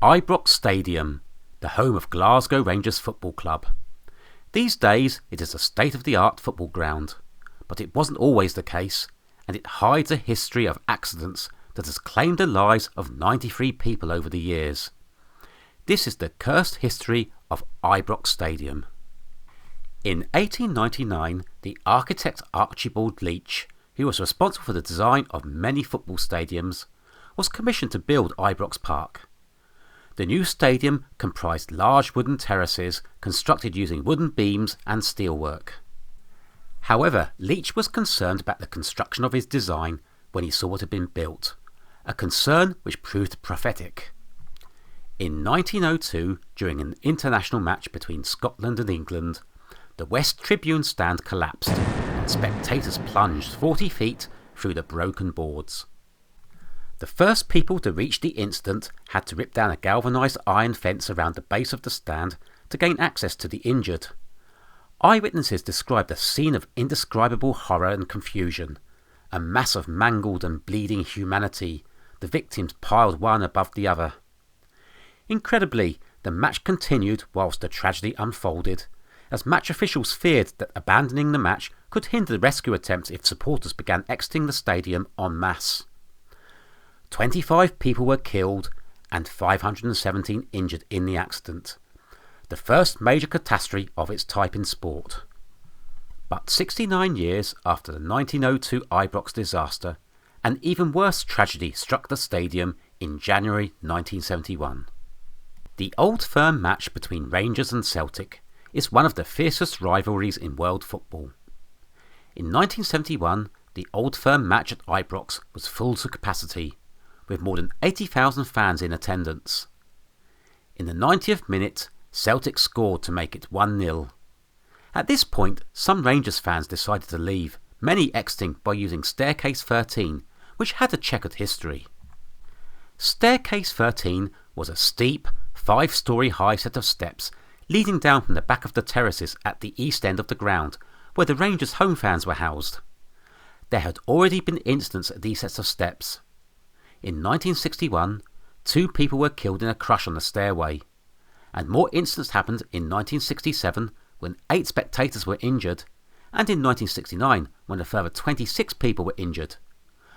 Ibrox Stadium, the home of Glasgow Rangers Football Club. These days it is a state-of-the-art football ground, but it wasn't always the case, and it hides a history of accidents that has claimed the lives of 93 people over the years. This is the cursed history of Ibrox Stadium. In 1899, the architect Archibald Leach, who was responsible for the design of many football stadiums, was commissioned to build Ibrox Park. The new stadium comprised large wooden terraces constructed using wooden beams and steelwork. However, Leach was concerned about the construction of his design when he saw what had been built, a concern which proved prophetic. In 1902, during an international match between Scotland and England, the West Tribune stand collapsed and spectators plunged 40 feet through the broken boards. The first people to reach the incident had to rip down a galvanised iron fence around the base of the stand to gain access to the injured. Eyewitnesses described a scene of indescribable horror and confusion, a mass of mangled and bleeding humanity, the victims piled one above the other. Incredibly, the match continued whilst the tragedy unfolded, as match officials feared that abandoning the match could hinder the rescue attempts if supporters began exiting the stadium en masse. 25 people were killed and 517 injured in the accident, the first major catastrophe of its type in sport. But 69 years after the 1902 Ibrox disaster, an even worse tragedy struck the stadium in January 1971. The Old Firm match between Rangers and Celtic is one of the fiercest rivalries in world football. In 1971, the Old Firm match at Ibrox was full to capacity, with more than 80,000 fans in attendance. In the 90th minute, Celtic scored to make it 1-0. At this point, some Rangers fans decided to leave, many exiting by using Staircase 13, which had a checkered history. Staircase 13 was a steep, 5-storey high set of steps leading down from the back of the terraces at the east end of the ground, where the Rangers' home fans were housed. There had already been incidents at these sets of steps. In 1961, 2 people were killed in a crush on the stairway, and more incidents happened in 1967 when 8 spectators were injured, and in 1969 when a further 26 people were injured.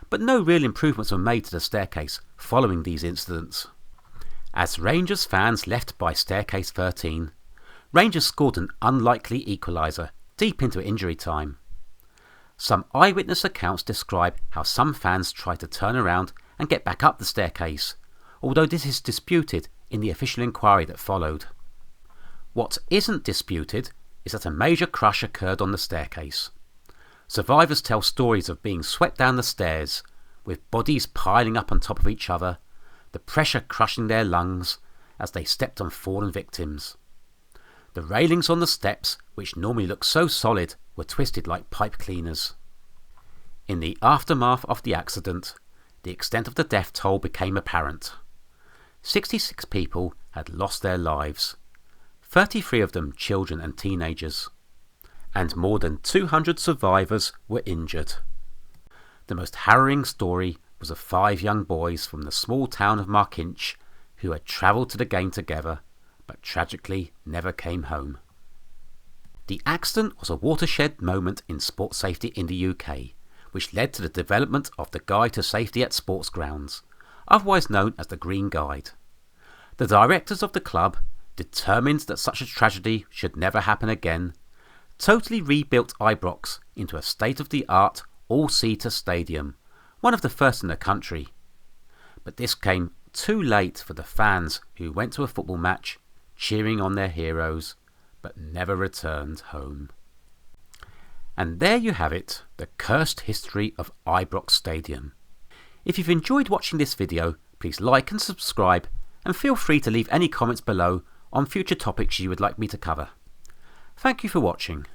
But no real improvements were made to the staircase following these incidents. As Rangers fans left by Staircase 13, Rangers scored an unlikely equaliser deep into injury time. Some eyewitness accounts describe how some fans tried to turn around and get back up the staircase, although this is disputed in the official inquiry that followed. What isn't disputed is that a major crush occurred on the staircase. Survivors tell stories of being swept down the stairs, with bodies piling up on top of each other, the pressure crushing their lungs as they stepped on fallen victims. The railings on the steps, which normally look so solid, were twisted like pipe cleaners. In the aftermath of the accident, the extent of the death toll became apparent. 66 people had lost their lives, 33 of them children and teenagers, and more than 200 survivors were injured. The most harrowing story was of 5 young boys from the small town of Markinch who had travelled to the game together but tragically never came home. The accident was a watershed moment in sports safety in the UK, which led to the development of the Guide to Safety at Sports Grounds, otherwise known as the Green Guide. The directors of the club, determined that such a tragedy should never happen again, totally rebuilt Ibrox into a state-of-the-art all-seater stadium, one of the first in the country. But this came too late for the fans who went to a football match, cheering on their heroes, but never returned home. And there you have it, the cursed history of Ibrox Stadium. If you've enjoyed watching this video, please like and subscribe, and feel free to leave any comments below on future topics you would like me to cover. Thank you for watching.